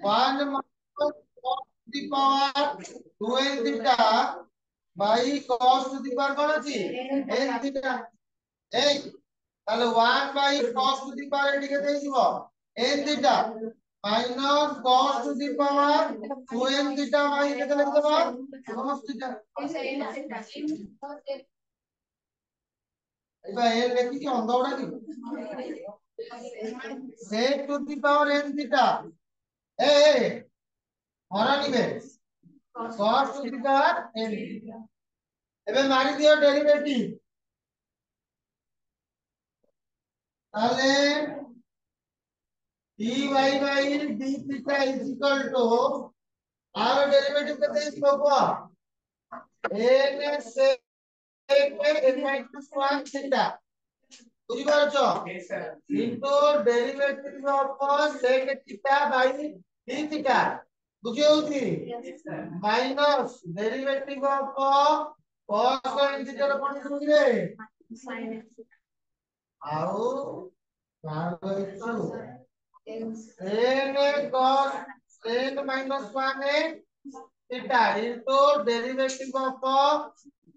1 minus cos to the power 2n theta by cos to the power কত আছে n theta এই তাহলে 1 by cos to the power এদিকে দিয়ে দিব n theta minus cos to the power 2n theta by কেটে লিখতে পার cos theta এবার এর লেখি কি অন্ধটা কি sec to the power n theta এই হরা নিবে cos to the power n theta এবার মারি দিও ডেরিভেটিভ তাহলে dy by d theta is equal to আর ডেরিভেটিভ কত পাবো n sec n minus 1 theta বুঝি পারছো কিন্তু derivative of sec theta by d theta বুঝি হউছি minus derivative of cos n theta র কোন বুঝিবে ଆଉ n cos n minus 1 theta into derivative of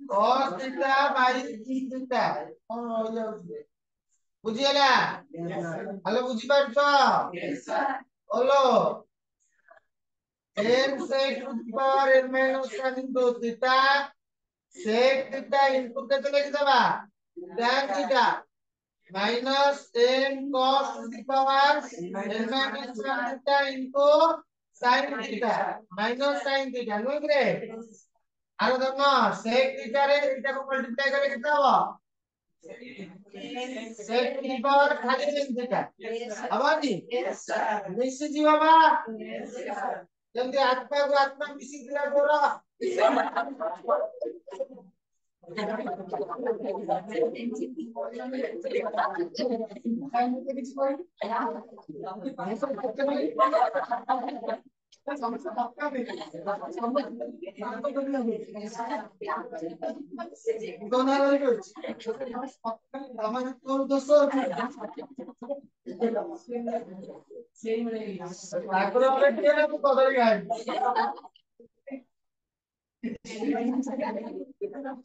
cos theta by theta কোন হই যাচ্ছে বুঝিলা হ্যালো বুঝি পারছো হলো n sec to the power n minus 1 into theta sec theta into কেতে লিখে দেবা tan theta minus n cos to the power n minus 1 theta into sin theta minus sin theta নয় রে আর দেখো sec theta রে এটা কো multiply করে কেটে দাও sec to the power খালি sin theta আবাদি মিশি জি বাবা যেমনি আত্মা মিশি দিলা তোরা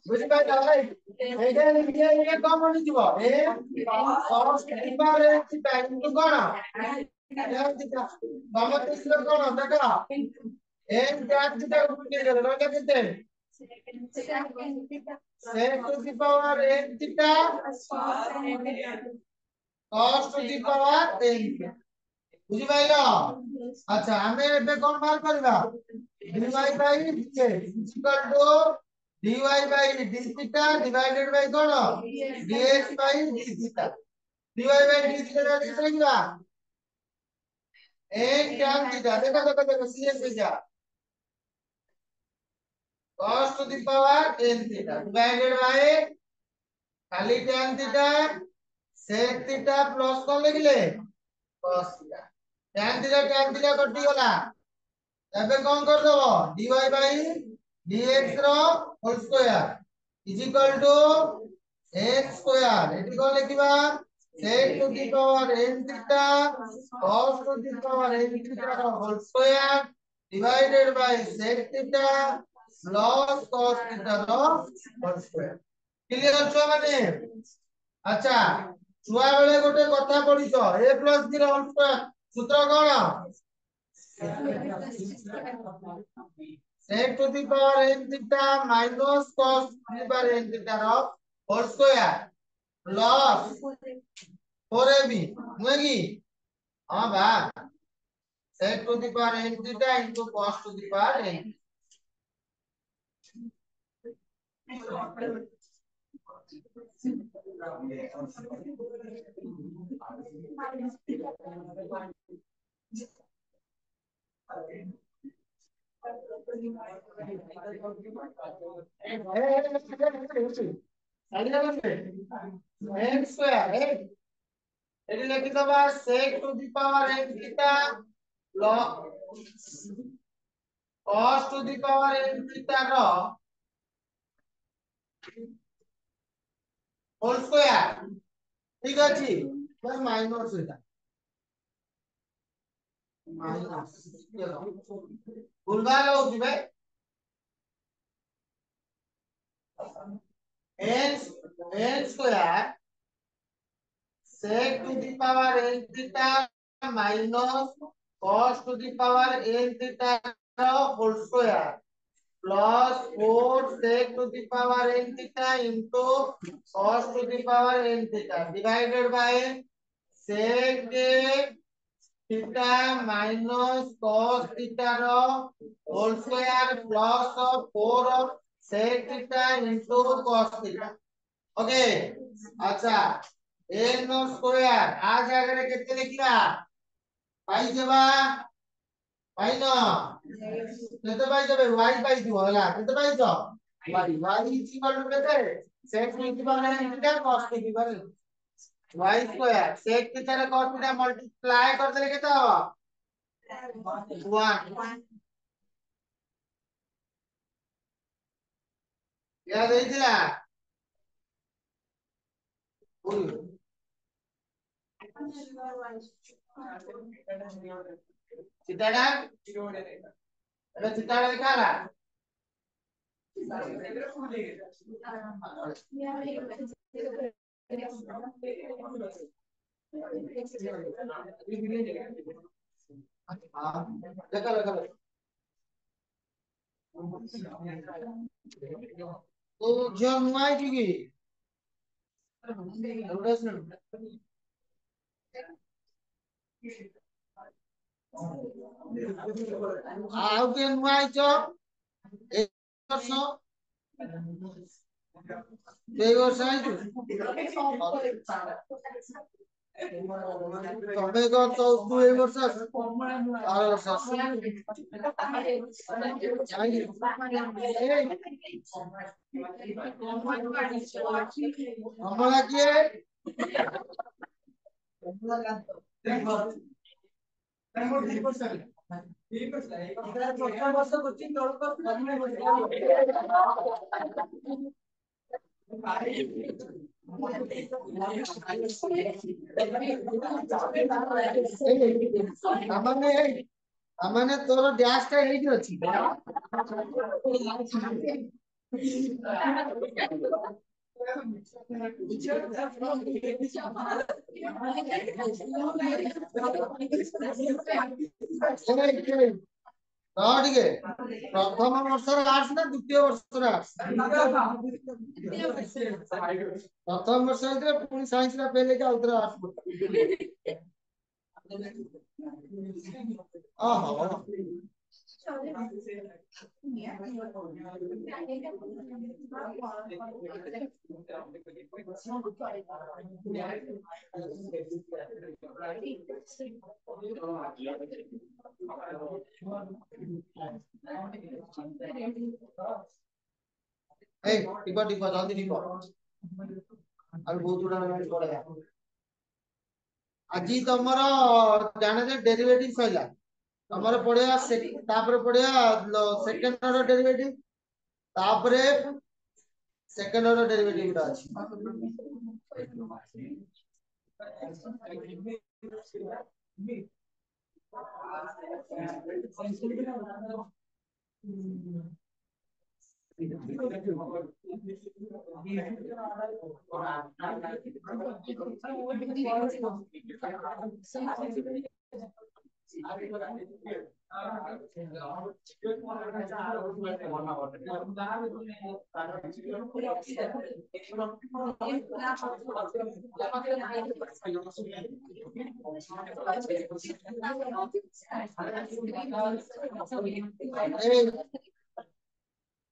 বুঝিপাইলা ভাই এইটা নিয়ে কমন দিব এ cos theta রে theta ইনটু কোন tan theta বামতে ছিল কোন দেখো n tan theta উপরে গেল রইলা কেতে sec to the power n theta cos to the power n theta বুঝিপাইলা আচ্ছা আমি এবে কোন বার করিবা dy by dx equal to dy by d theta divided by কোন dx by d theta dy by d theta লিখে দিবা n tan theta দেখো cs হয়ে যা cos to the power n theta divided by খালি tan theta sec theta plus কোন লিখলে cos theta tan theta কটি গলা এবে কোন কর দেব dy by dx র whole square is equal to x square এটি কোন লিখিবা sec to the power n theta cos to the power n theta র whole square divided by sec theta plus cos theta র whole square clear ছ মানে আচ্ছা ছুয়া বেলে গোটে কথা পড়িছ a b র হোল স্কয়ার সূত্র কোন sec to the power n theta minus cos to the power n theta of whole square plus 4ab নয় কি हां বা sec to the power n theta into cos to the power n n square এটি লিখে দেবা sec to the power n theta cos to the power n theta র whole square ঠিক আছে প্লাস মাইনাস এটা माइनस भूलभाल होउची बे n square sec to the power n theta minus cos to the power n theta whole square plus 4 sec to the power n theta into cos to the power n theta divided by sec theta minus cos theta रो whole square plus 4 of sec theta into cos theta okay अच्छा n square आ जागरे केते लिखला पाई जेबा पाई न केते पाई जेबे y पाई दियो हला केते पाई छ y इज इक्वल टू केते sec theta minus theta cos theta y square sec theta रे cos थीटा मल्टीप्लाई कर देले केते हो 1 या देइतिला चिताडा एबे चिताडा देखाला हां देखा देखा तो जन माई की ଆଉ କିଏ ନୂଆ ଆଇଛ ଏଇ ବର୍ଷ ଆଇଛୁ ତମେ କଣ ତୁ ଏଇ ବର୍ଷ ଆର କମଳା କିଏ ମାନେ ତୋର ଡ୍ୟାସ୍ ଟା ହେଇକି ଅଛି ଟିକେ ପ୍ରଥମ ବର୍ଷର ଆର୍ଟ୍ସ ନା ଦ୍ୱିତୀୟ ବର୍ଷର ଆର୍ଟ୍ସ ପ୍ରଥମ ବର୍ଷ ହେଇଥିଲେ ପୁଣି ସାଇନ୍ସ ଟା ଫେଲ ହେଇକି ଆଉଥରେ ଆର୍ଟ୍ସ टिप टिप जल्दी टिप और बहुत गुड़ा पड़ेगा आज तुमर जाने डेरिवेटिव सैला तुमर पढ़िया तापर पढ़िया सेकंड ऑर्डर डेरिवेटिव तापरे सेकंड ऑर्डर डेरिवेटिव गुड़ा अछि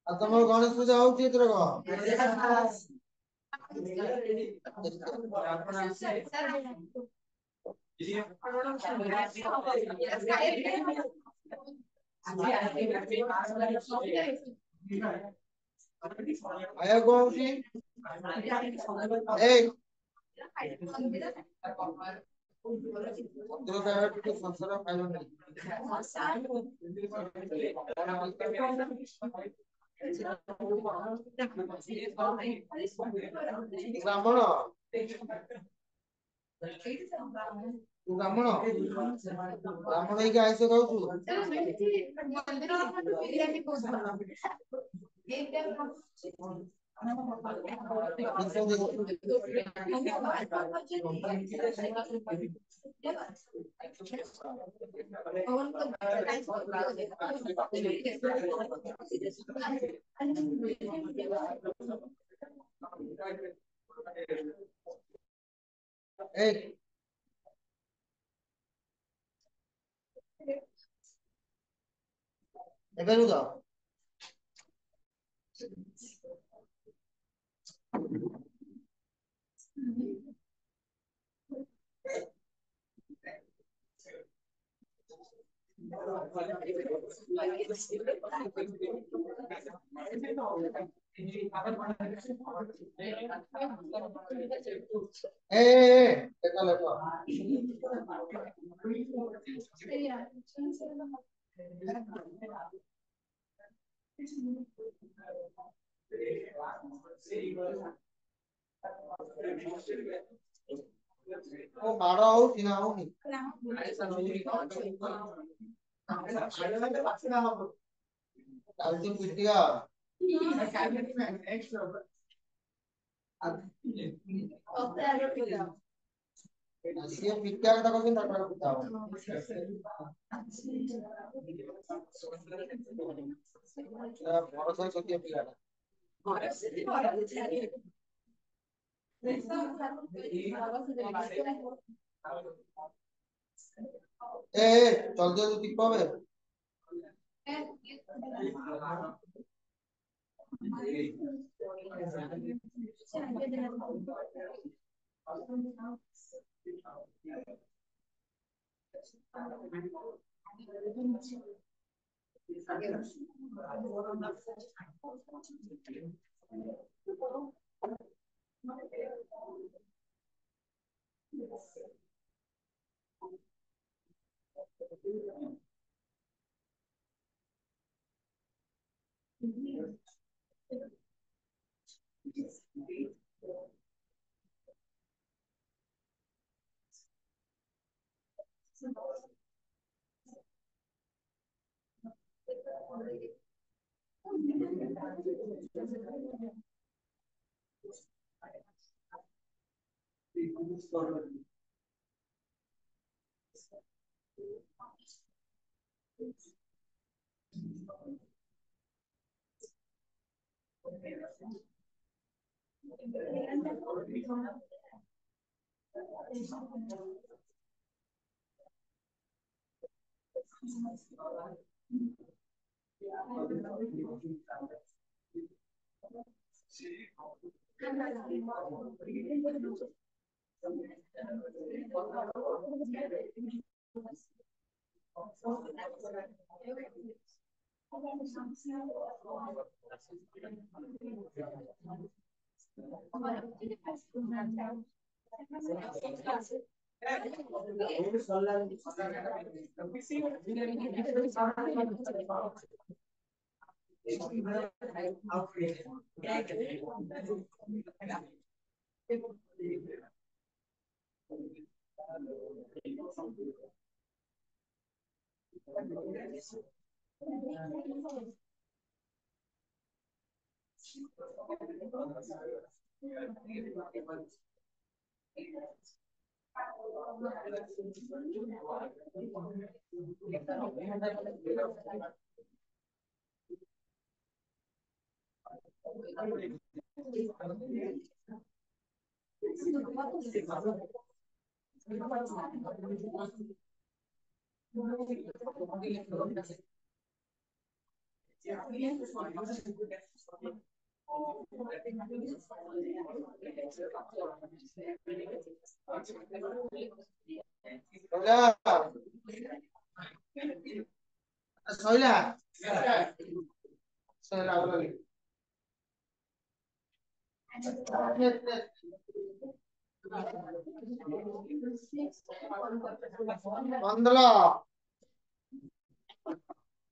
तुम गणेश पूजा होती आया कौन सी ब्राह्मण ତୁ ବ୍ରାହ୍ମଣ ହେଇକି ଆଇଁଷ ଖାଉଛୁ? ଏବେ ରୁହ ଦେଖ ଦେଖ ଓ ମାଡ଼ ହଉଛି ନା ହଉନି? କାଲି ପିଟିଆ ସିଏ ପିଟିଆ କଥା କହୁଛନ୍ତି ତାଙ୍କର ପିଟା ଭରସା ସତ୍ୟ ପିଲାଟା ଜଲ୍ଦି ଜଲ୍ଦି টিপো হবে ସଇଲା ସଇଲା ବନ୍ଦଲ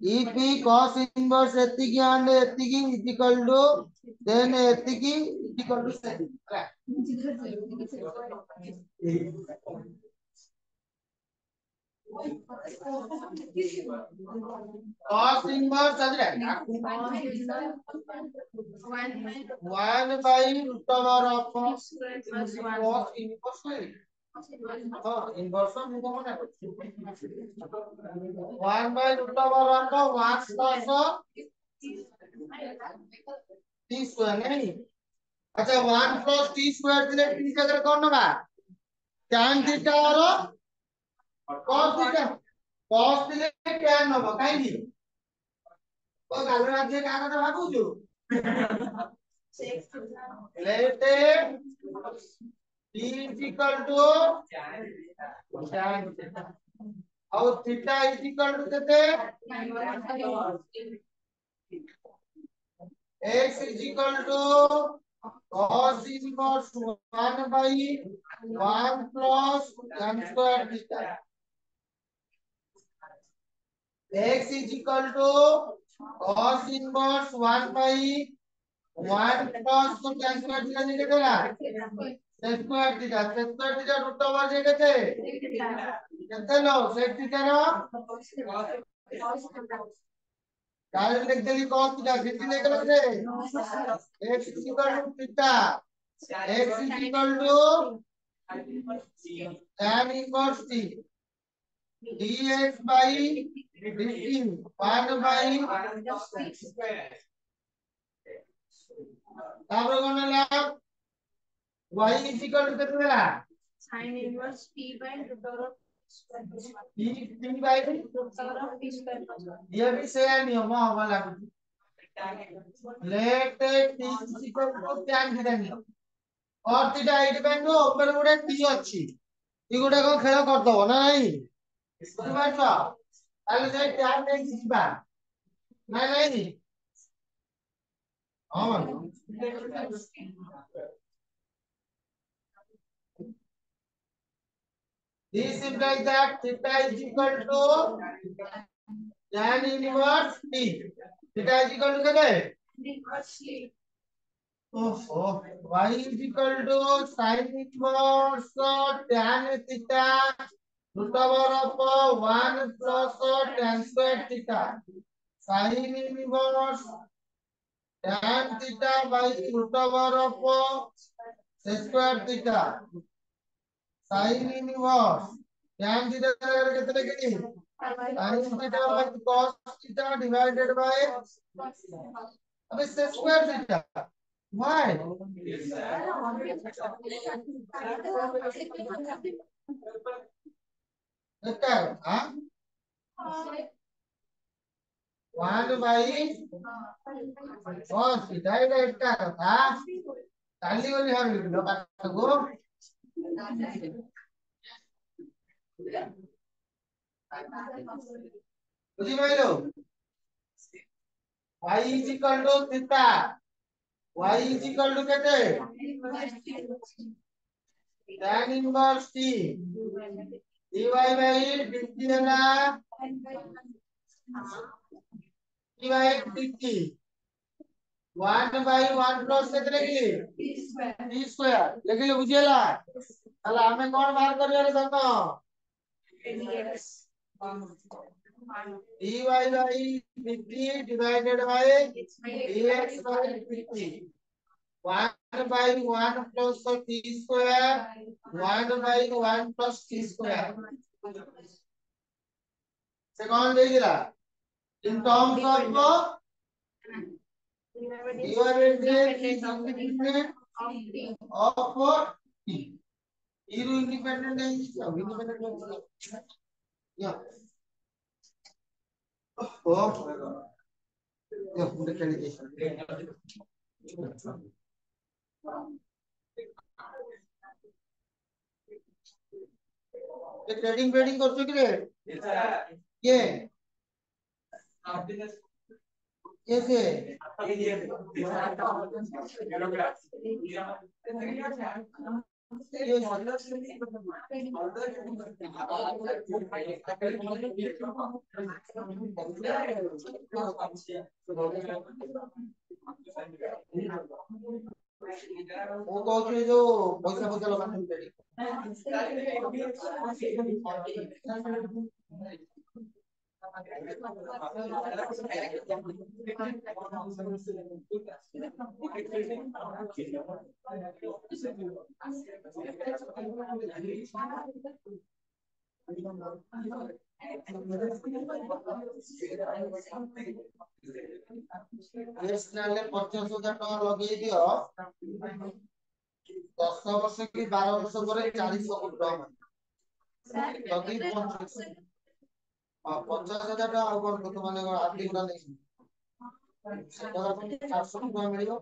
if we cos inverse ଏତିକି and ଏତିକି is equal to then ଏତିକି is equal to ସେତିକି cos inverse आदि 1 by root over of cos inverse हाँ inverse में तो मना 1 by root over of 1 plus t square नहीं अच्छा 1 plus t square दिले t जगह कौन होगा tan थीटा और cos थीटा cos दिले tan होगा काहे नहीं ओ काल राज्य का କଥା ଭାବୁଛୁ let t is equal to tan theta और theta is equal to कितने x is equal to cos inverse 1 by 1 plus tan square theta x is equal to cos inverse 1 by 1 plus tan square theta नहीं कितना square theta root over जे कितने कितने लो sec theta रो direct लिख देली cos theta कितनी निकल से x is equal to theta x is equal to tan inverse t dx by dt 1 by तापर कोन ला y is equal to कितना ला sin inverse t by root over t by root over t square ये भी same नियम होगा लागू let t is equal to tan theta नियम और theta eighty band रो ऊपर गोटे t अछि ई गोटे को खेल कर दबो ना नहीं बुझि पाछो ताले से tan नहीं जिबा ना नहीं हां this implies that theta is equal to tan inverse t theta is equal to कितने oh y is equal to sin inverse tan theta root over of 1 plus tan square theta sin inverse tan theta by root over of square theta sin inverse tan theta कितने के लिए sin theta by cos theta divided by अबे square theta why बेटा हां 1 by cos theta এটা কথা কালি বলি হবে লোকাগো বুঝি পাইলো y is equal to theta y is equal to কেতে tan inverse t dy by dt है dy dt 1 by 1 plus कितने के लिए t square लेकिन बुझिएला ताला हमें कौन बाहर करियो रे दोनों dy by dt divided by dx by dt 1 by 1 plus t square 1 by 1 plus t square से कौन दे दिला in terms of independent of t zero independent है independent या ओ या पूरे कैलकुलेशन ये ट्रेडिंग करছো কি রে ये कैसे वो कौन जो पैसा पैसा लगा ନେଲେ 50,000 ଟଙ୍କା ଲଗେଇ ଦିଅ 10 ବର୍ଷ କି 12 ବର୍ଷ ପରେ 400 କୋଟି ଟଙ୍କା ଯଦି 50,000 ଟଙ୍କା ଆଉ କଣ ମାନେ ଆର୍ଥିକ ନେଇଛି 400 ଟଙ୍କା ମିଳିବ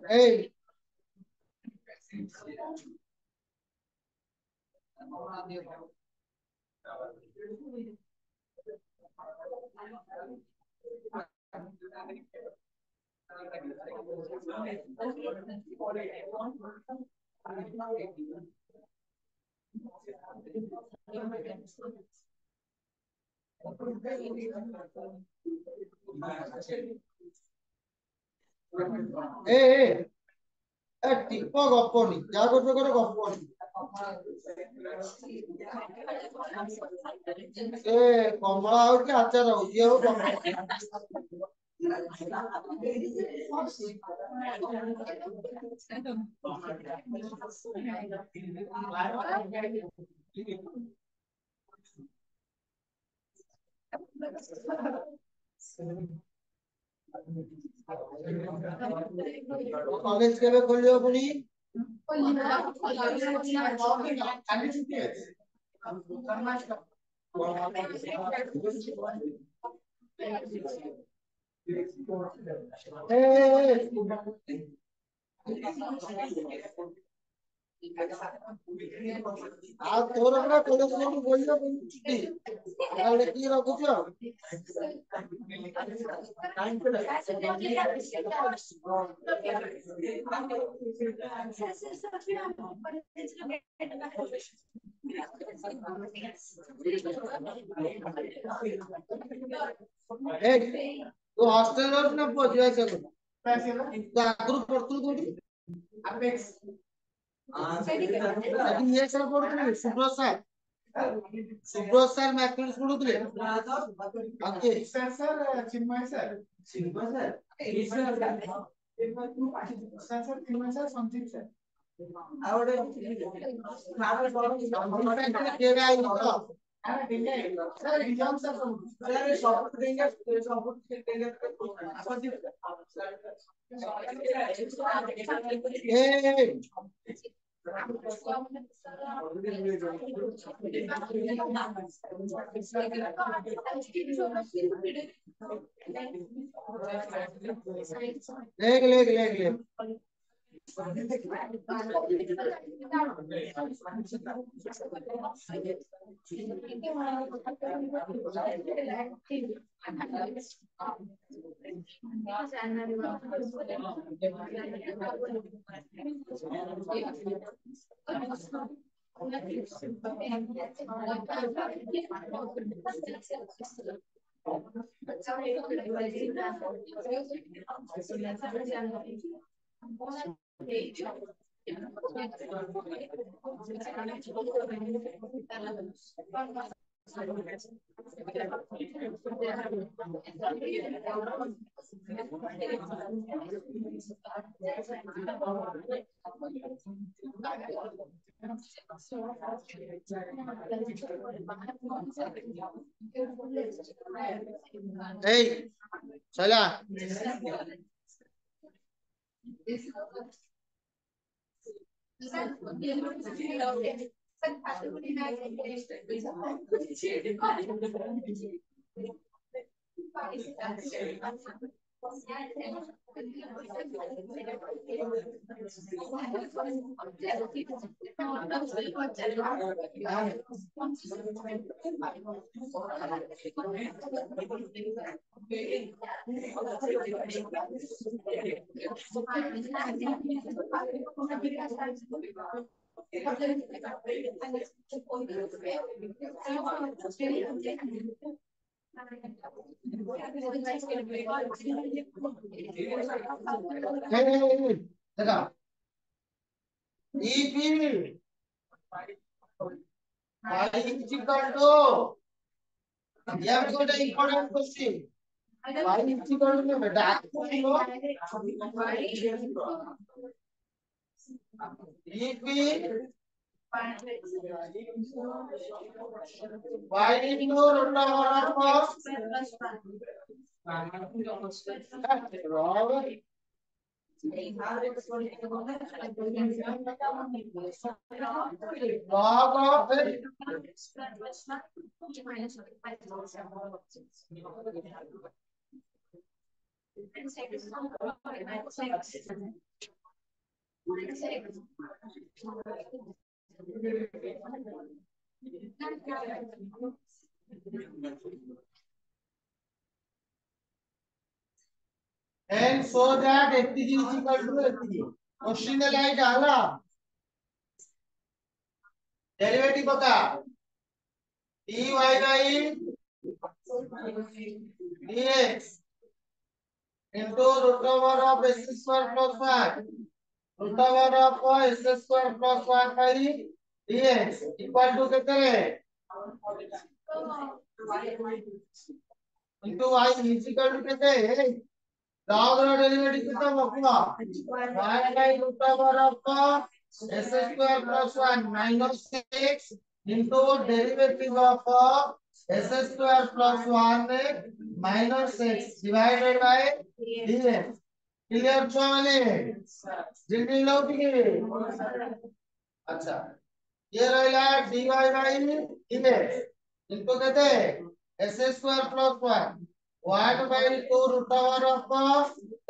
Hey. টিপ গপনি যা করছো করে গপনি কমলা হଉ କି ଆଚାର ହଉ ଇଏ ହଉ कॉलेज केवे खोलियो पुनी आ तोर अपना कॉलेज में बोलियो छुट्टी आ लेके रखुछो टाइम पे तो हॉस्टल में अपना पहुंच जाए पैसे ना तो आगुर पड़तु कोडी अपेक्स ये सर पड़तु सुब्रत सर मैथमेटिक्स पढ़ुतले okay sir Chinmay sir sir Chinmay sir Sandeep sir आवडे केवे आई तो अरे डिंगे सर एग्जाम सर सर सब डिंगे सब डिंगे ए ले Hey, चला देखा if y is equal to here we got an important question y is equal to beta if y into root over of wrong log of and so that ft is equal to ft question में light डाला derivative बता dy by dx into root over of s square plus 1 root over of s square plus 1 by dx equal to कितने into y is equal to कितने log रो derivative कितना होगा y by root over of s square plus 1 minus 6 into derivative of s square plus 1 minus 6 divided by dx clear छो मैंने जल्दी लो कि अच्छा ये रहेगा dy by dx इनको कहते हैं s square plus 1 1 by 2 root over of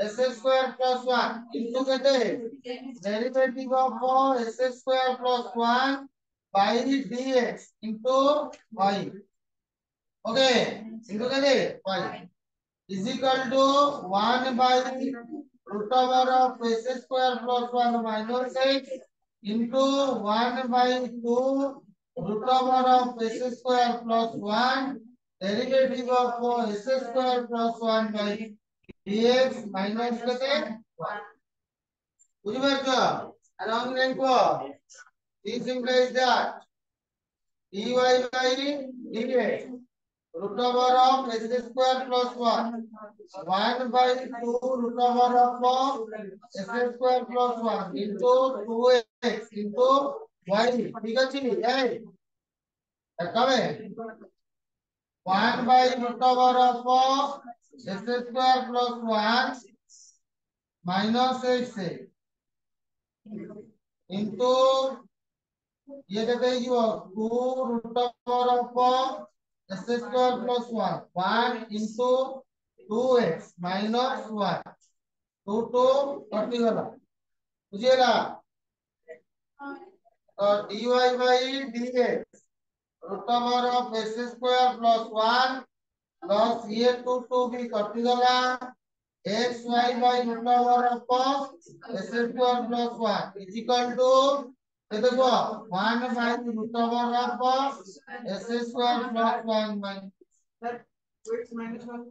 s square plus 1 इनको कहते हैं derivative of s square plus 1 by dx into y okay इनको कहते हैं y is equal to 1 by root over of s square plus 1 minus 6 into 1 by 2 root over of s square plus 1 derivative of s square plus 1 by dx minus करते बुझी बात क्या along line को this implies that dy by dx root over of s square plus 1 1 by 2 root over of s square plus 1 into 2x into y ठीक है जी ए कब है 1 by root over of s square plus 1 minus x into ये कहते हैं कि 2 root over of s square plus 1 into 2x minus 1 2 2 कटिगला बुझिएगा और dy by dx root over of s square plus 1 plus ये 2 2 भी कटिगला x y by root over of s square plus 1 is equal to देखो 1 by root over of s square plus 1 minus x minus 1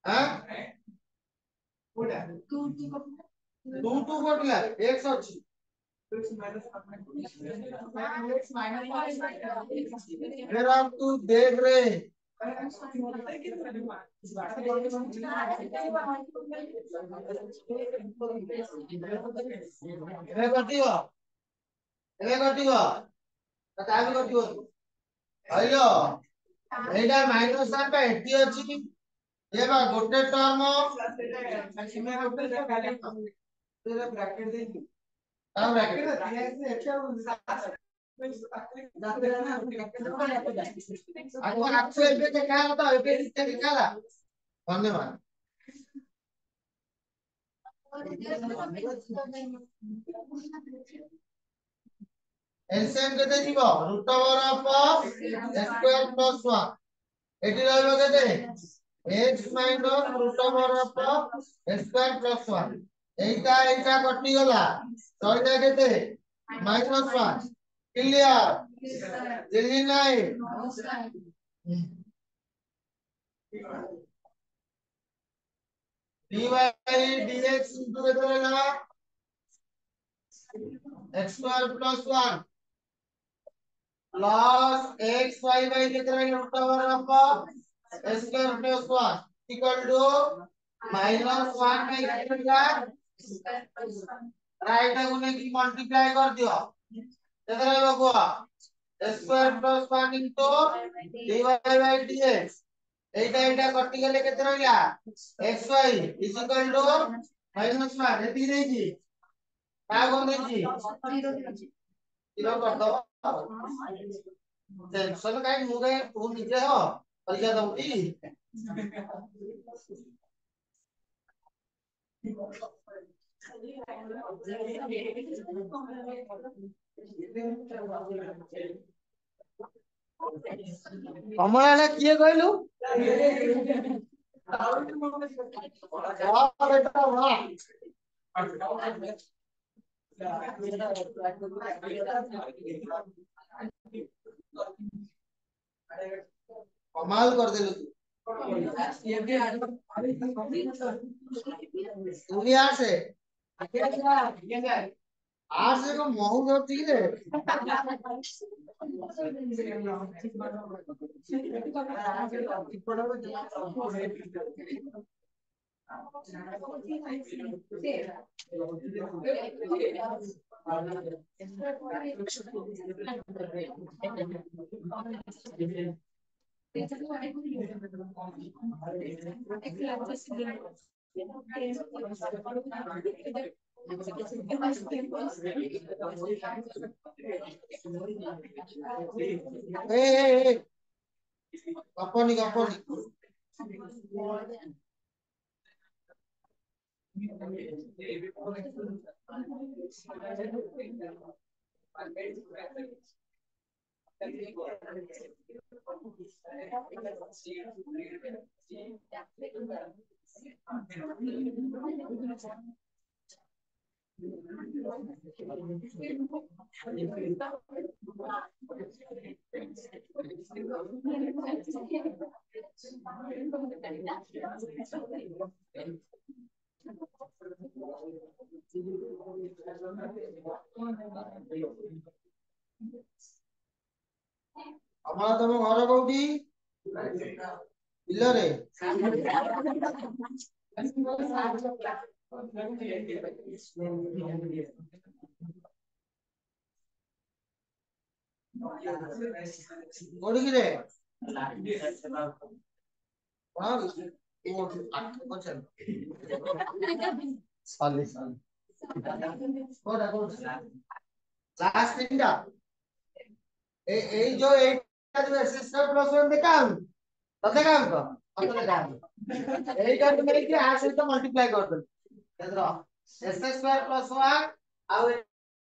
हाँ 2 2 कटिला x ଅଛି फिर आप तू देख रहे ଏବେ କଟିବ ତା ବି କଟିବ ହଇଲୋ ଏଇଟା ମାଇନସ୍ ଟା ଏଠି ଅଛି ये बा गोटे टर्म सीमा गोटे खाली तेरा ब्रैकेट दे ता ब्रैकेट दिया है अच्छा जाते रहना आपको आपको एबे देखा होता एबे देखा धन्यवाद एलसीएम केते जीवो root over of square plus 1 एटी रहइबो केते x minus root over of square plus 1 एटा कटि गला रहइला केते -1 क्लियर दिल्ली नाही dy dx into केते रहला x square plus 1 plus x y by केते रहला root over of s square plus 1 equal to -1 by केते रहला राइट गुने की मल्टीप्लाई कर दियो केते रहबो को s square plus 1 into dy by dx एटा कटि गेले केते रहला xy is equal to -1 एती देजी का कोन देजी 0 कर दो टेंशन काई मुगे तू निजे हो परीक्षा दउटी कमला ने किए कहलु वाह बेटा वाह कमाल कर देलु तू भी आर से को महू धरती रे ए गपनी हमरा तम घर कोठी बिलरे कोड़ी रे हां वो अच्छा साले कोड़ा लास्ट তিনটা এই जो এইটা जो এসএসআর প্লাস 1 দেখাম তো দেখাম তো কত দেখাম এইটা তুমি কি আর সହିତ মল্টিপ্লাই করবে দেখো এস স্কয়ার প্লাস 1 ଆଉ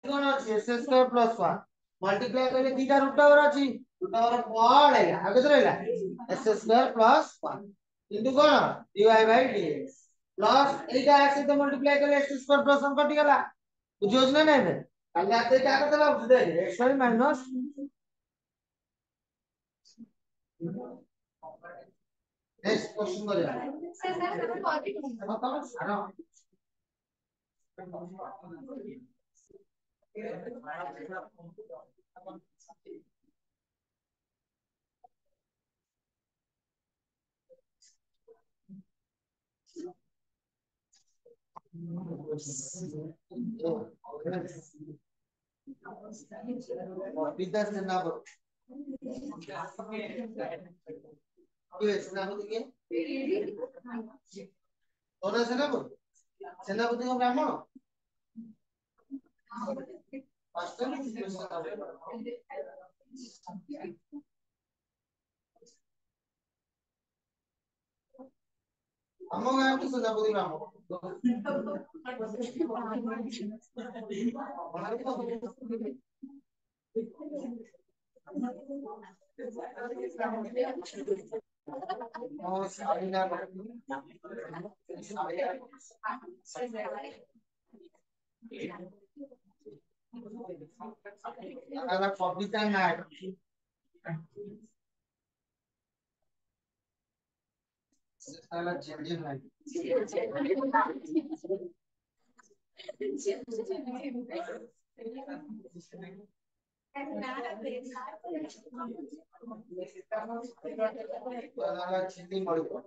কোন আছে এস স্কয়ার প্লাস 1 মল্টিপ্লাই করলে দুইটা রুট ওভার আছে রুট ওভার পড়েলা আর কত রইলা এস স্কয়ার প্লাস 1 কিন্তু কোন dy বাই dx প্লাস এইটা আর সହିତ মল্টিপ্লাই করলে এস স্কয়ার প্লাস 1 কটি গলা বুঝছস না নাই তাহলে আপনি কাকে দেবা বুঝে x y minus next question करिया बताओ सारा विद्या सेनापति ये सेनापति के तोरा सेनापति सेनापति को ब्राह्मण ଆମ ଗାଁକୁ ସୁଜାପତି ଗ୍ରାମ কবিতা নাই সালা চেঞ্জ নাই চিঠি મળ્યો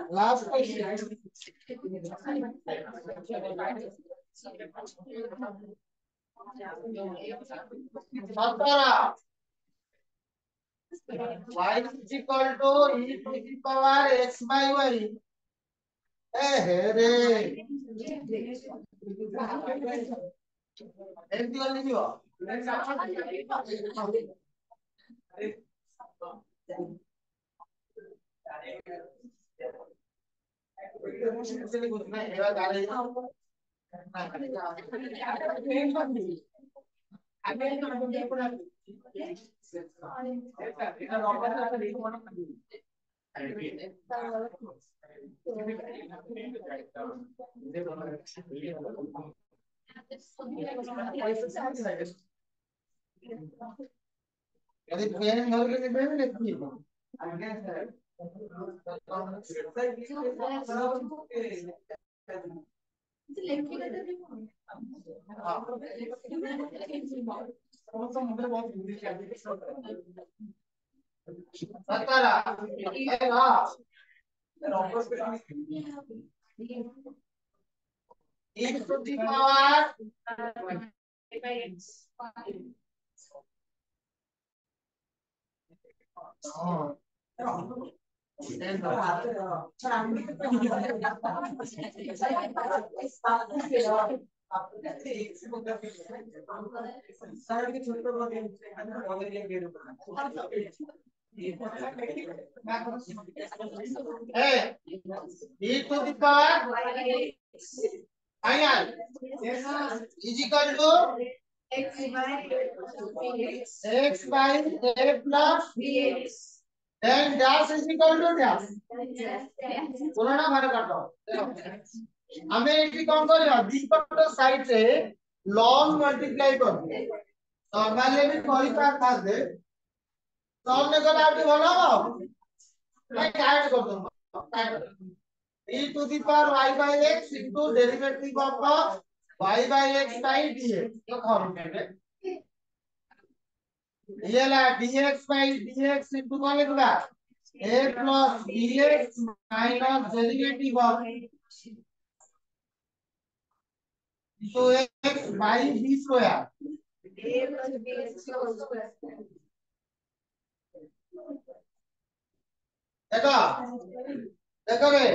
Last question. Y is equal to e to the power x by y. Hey, यदि पेन घर के निकले में लिखी हो e to the power Hey, e to the power final is equal to x by a plus bx. Then dash is equal to dash. पुराना भाग काटो हमें एटी कौन करेगा दीपक साइड से लॉन्ग मल्टीप्लाई कर दे नॉर्मली भी कोई बात कर दे सॉल्व में कल आपके बोला हो मैं ऐड कर दूंगा e to the power y by x into derivative of y by x by dx ये फॉर्मूला ये ला dx by dx into कौन लिखा a plus bx minus derivative of so x by b square a plus bx square देखो बे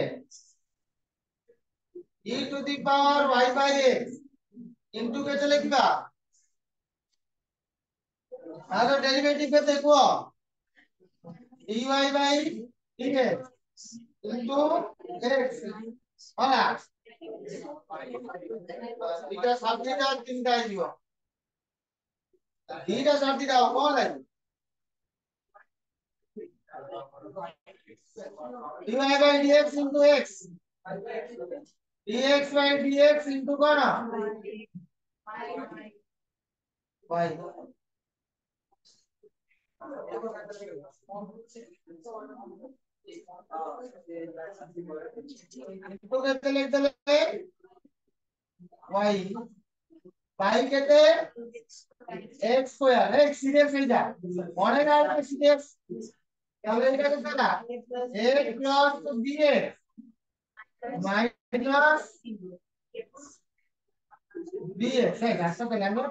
e to the power y by x into कैसे लिखा आरो derivative के देखो dy by dx into x होला এটা সাবজেক্ট আর তিনটা আইব এইটা সাবজেক্ট দাও কোন আছে dy by dx into x dx by dx into কোন y तो कहते लिखते y y कहते x স্কয়ার x সিরিয়াস হয়ে যায় মনে না এটা সিরিয়াস তাহলে এটা কত না a plus bx minus bx এই রাস্তা পেলে আমরা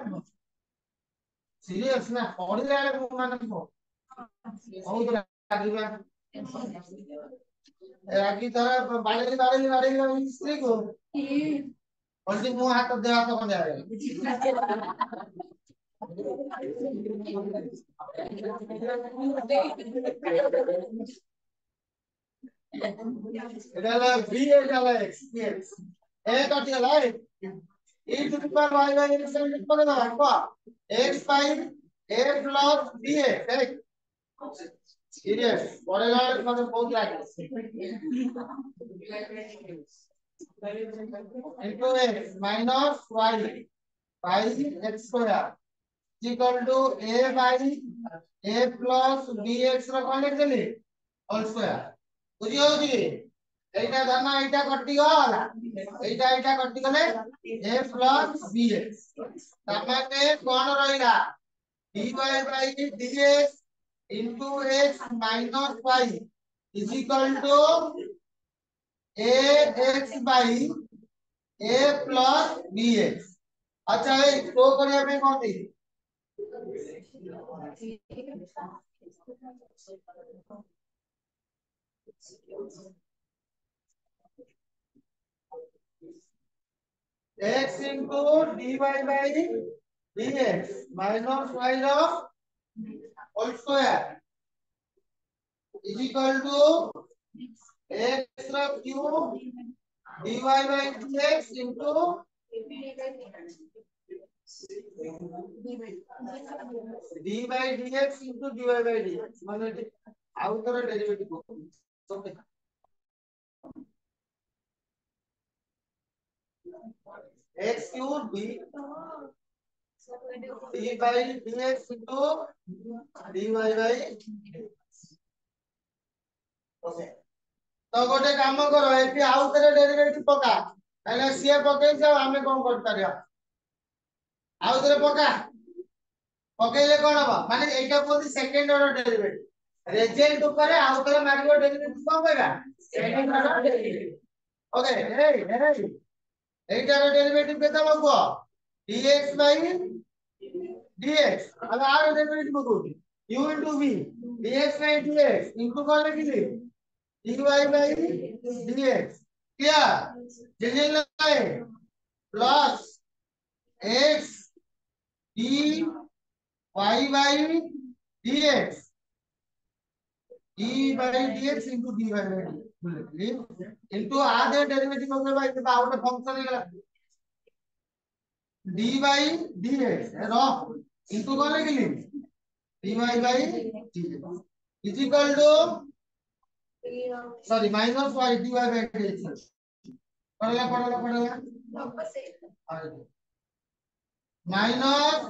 সিরিয়াস না পড়িলে মানে বহুত লাগবে রাখি তারা বাড়ি স্ত্রী কো বলছি মু হাত দেওয়া তো কোন যাবে এটা হলো b এটা হলো x এ কাটি হলো e to the power y by x এর করে দাও কো x by a plus bx এই সিরিয়াস পরে গেলে মানে বহুত লাগে into x minus y by x square equal to a by a plus bx ର କଣ ଲେଖିଦେଲି হোল স্কয়ার বুঝিയോ জি এইটা ধরনা এইটা কটি গলা এইটা কটি গলে a plus bx তার মানে কোন রইলা dy by dx into x minus y is equal to ax by a plus bx अच्छा ये तो करिया पे कौन दी x into dy by dx minus y row whole square is equal to x row cube dy by dx into d by dx into dy by dx মানে আউটর derivative okay x cube b d by dx into dy by okay तो गोटे काम करो eighty आउटरे derivative पका ताले सी पकई जाओ हमें कोन कर पारिया आउटरे पका पकईले कोन हबा माने एटा पोती सेकंड ऑर्डर डेरिवेटिव रिजल्ट ऊपर आउटरे मारियो डेरिवेटिव कोन होगा सेकंड ऑर्डर डेरिवेटिव ओके हे एटार डेरिवेटिव केता लगबो dx by dx अब आर डेरिवेटिव को u into v dx by dx into कोन लिखिली dy by dx क्या डिवीजन लगाए plus x d y by dx d by dx into dy by dx into आधे डेरिवेटिव हो गया भाई तो आउट फंक्शन है d by dx रो into कौन है किली dy by dx is equal to sorry minus y dy by dx पढ़ला माइनस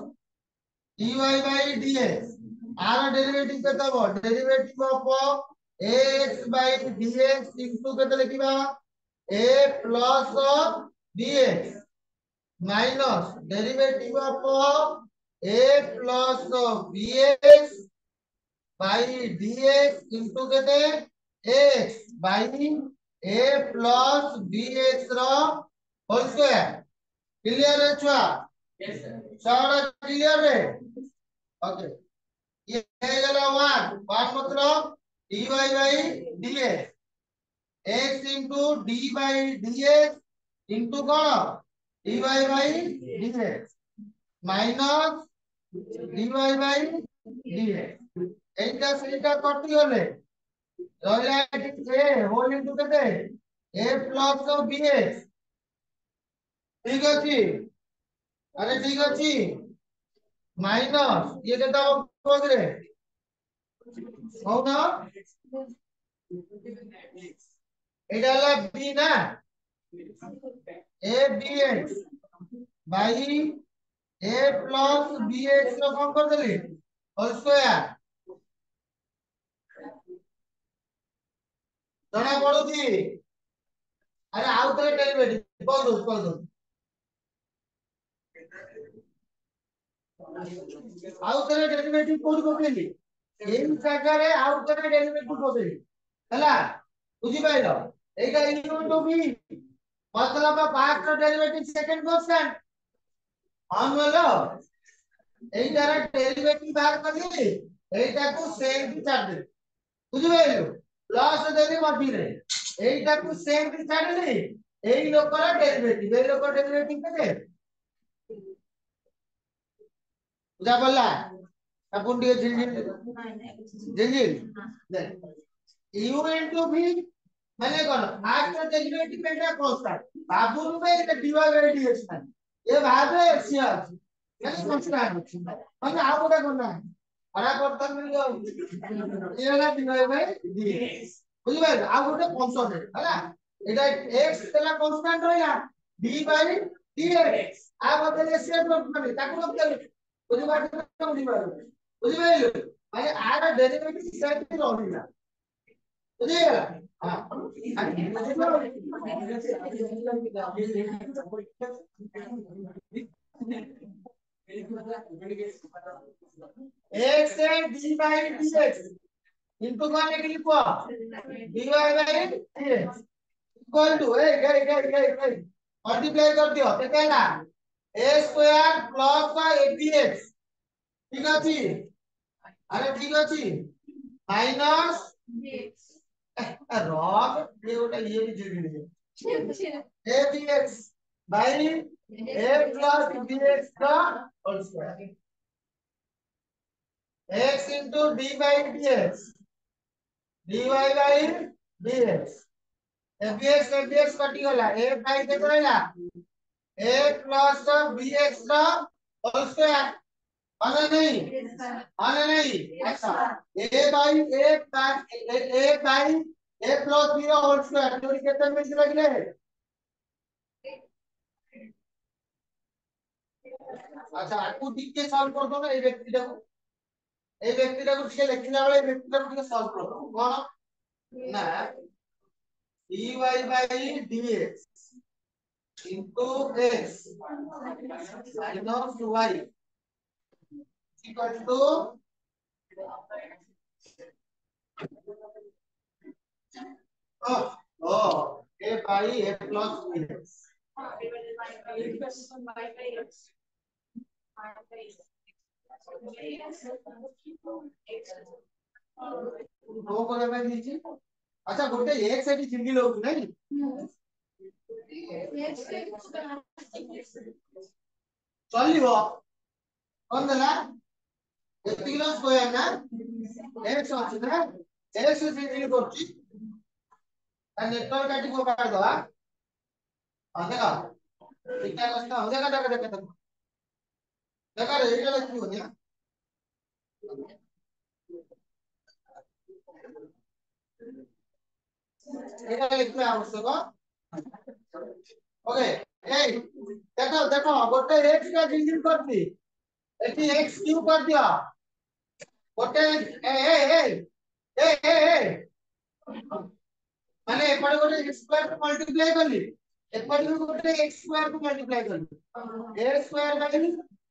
dy by dx आर डेरिवेटिव केता हो derivative of x by dx into केता लिखिबा a plus bx minus derivative of a plus bx by dx into केते x by a plus bx रो whole square clear है छुआ सारा क्लियर है ओके ये गला 1 मतलब dy by dx x into d by dx into कोन dy by dx minus dy by dx এইটা সেইটা করতে হলে রইলা এ হোল ইনটু কেতে a প্লাস bx ঠিক আছে আরে ঠিক আছে মাইনাস ইয়ে কেতে হবে হও না এটা হলো b না a bx by a plus bx ର କଣ କରିଦେଲି হোল স্কয়ার ଜଣା ପଡୁଛି ଆରେ ଆଉ ଥରେ ଡେରିଭେଟିଭ କରିଦଉ ଆଉ ଥରେ ଡେରିଭେଟିଭ କୋଉଠି ପକେଇଲି ଏଇ ଜାଗାରେ ଆଉ ଥରେ ଡେରିଭେଟିଭ ପକେଇଲି ହେଲା ବୁଝିପାଇଲ এইটা ইকুয়াল টু বি मतलब पास्ट डेरिवेटिव सेकंड कांस्टेंट हम बोलो এইটার ডেরিভেটিভ বার করি এইটাକୁ সেমটি ছাড় দে বুঝিপাইলো প্লাস দেলি মধ্যে এইটাକୁ সেমটি ছাড়লি এই লোকর ডেরিভেটিভ এই লোকর ডেরিভেটিভ কেতে বুঝা পড়লা আপন দিয়ে ঝিলঝিল ঝিলঝিল দেখ ইউ ইনটু ভি মানে কোন ফার্স্ট ডেরিভেটিভ এটা কনস্ট্যান্ট বাবু রূপে এটা ডিভাই বাই ডিএক্স না এ ভাবে এক্স আছে মানে কনস্ট্যান্ট আছে মানে আর কোটা কোন না আরা করতে মিল যাও এরা ডিভাই বাই ডিএক্স বুঝিপাইল আর গোটে কনস্ট্যান্ট ହେଲା এটা x তেলা কনস্ট্যান্ট রইলা d বাই dx আর বদলে সে মানে তাকে বদলে বুঝিপাইল বুঝিপাইল মানে আর ডেরিভেটিভ সেট রইলা বুঝিগলা हां x से d बाय dx इनको कौन लिख लिखो dy by dx equal to A गई मल्टीप्लाई कर दियो केते ना a स्क्वायर प्लस abx ठीक अछि अरे ठीक अछि माइनस रॉक ये उटा ये भी जुड़ी है abx by a plus bx का whole square x into d by dx dy by dx fx कटी गला a by के रहला a plus bx का होल स्क्वायर आना नहीं अच्छा a by a plus b का होल स्क्वायर तो कितने में लगले अच्छा आपको दिख के सॉल्व कर दो ना ये व्यक्तिটাକୁ ଟିକେ ଲେଖିଲା ବେଳେ এই ବ୍ୟକ୍ତିଟାକୁ ଟିକେ ସଲ୍ଭ କର କଣ ନା dy by dx into x minus y equal to a by a plus bx दो को मैं दीजिए अच्छा गोटे एक से भी सिंगल होगी नहीं चलिबो कोन देला एति किलो स्क्वायर ना x ଅଛି ନା x सिंगल करछि आ नेटवर्क काटी को काट दवा देखा इतना कष्ट हो देखा देखा देखा देखा रे एटा लिखिबो ना এটা লিখতে आवश्यक ओके এই দেখো দেখো গোটে x কা সিঙ্গল করছি এটি x কিউ कर दिया গোটে ए ए ए ए ए ए माने एपटे गोटे x स्क्वायर को मल्टीप्लाई करली एपटे गोटे x स्क्वायर को मल्टीप्लाई करली a square by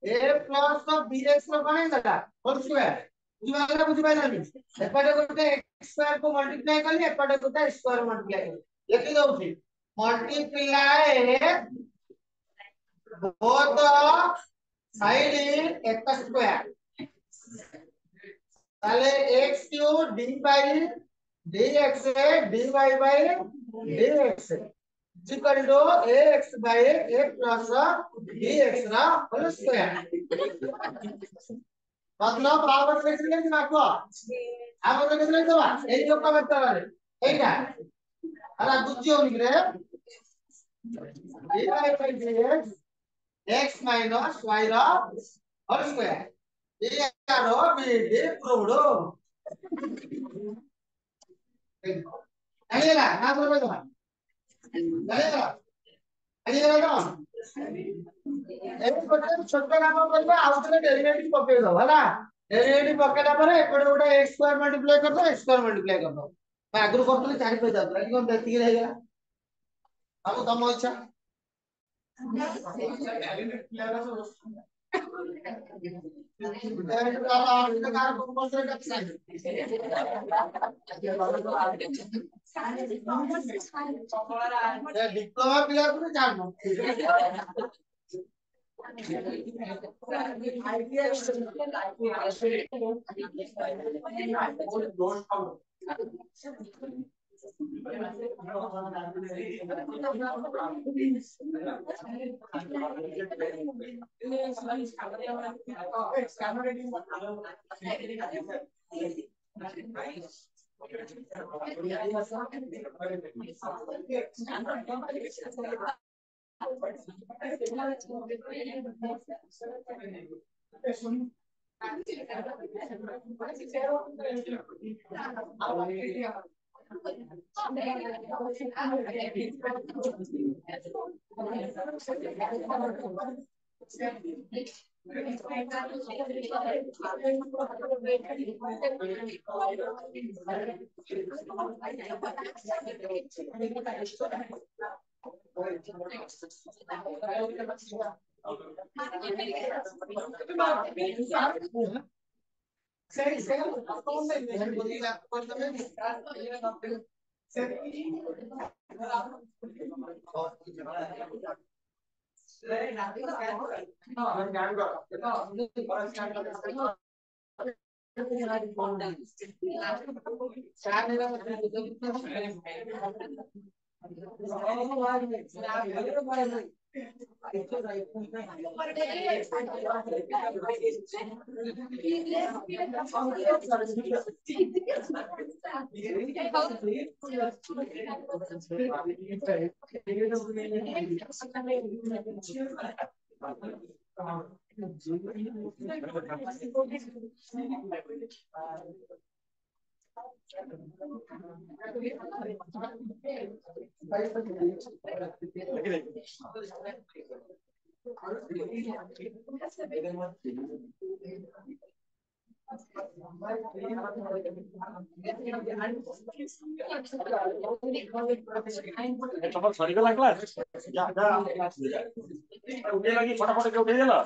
a plus bx को कौन है होल स्क्वायर बुझिबाला एपटे गोटे x स्क्वायर को मल्टीप्लाई करली एपटे गोटे x स्क्वायर मल्टीप्लाई करली लिखि दउछि multiply both side in x square তাহলে x cube d by dx dy by dx is equal to ax by a plus bx रा whole square मतलब power कैसे लेंगे आपको आप कैसे लेंगे बा এই যোগ করতে পারে এইটা আর বুঝিও নিগরে dy by dx x minus y रा whole square ये यारो bd प्रूव्ड आइएगा ना बोलो तो आइएगा आइएगा ना ଏବେ ଗୋଟେ ଛୋଟ କାମ କରିବା ଆଉ ଥରେ ଡେରିଭେଟିଭ ପକେଇ ଦବ ହେଲା ଡେରିଭେଟିଭ ପକେଇଲା ପରେ ଏପଟେ ଗୋଟେ x ସ୍କ୍ୱାର ମଲ୍ଟିପ୍ଲାଇ କରିଦବ x ସ୍କ୍ୱାର ମଲ୍ଟିପ୍ଲାଇ କରିଦବ ମୁଁ ଆଗରୁ କରୁଥିଲି 4 ପଇସା ଯାଉଥିଲା କି କଣ ଏତିକି ହେଇଗଲା ଆଉ ତମ ଇଚ୍ଛା डिप्लोमा पिला को जानो सही सही कौन से बोली आपको सरीगला क्लास या उठे लगी फटाफट के उठे देला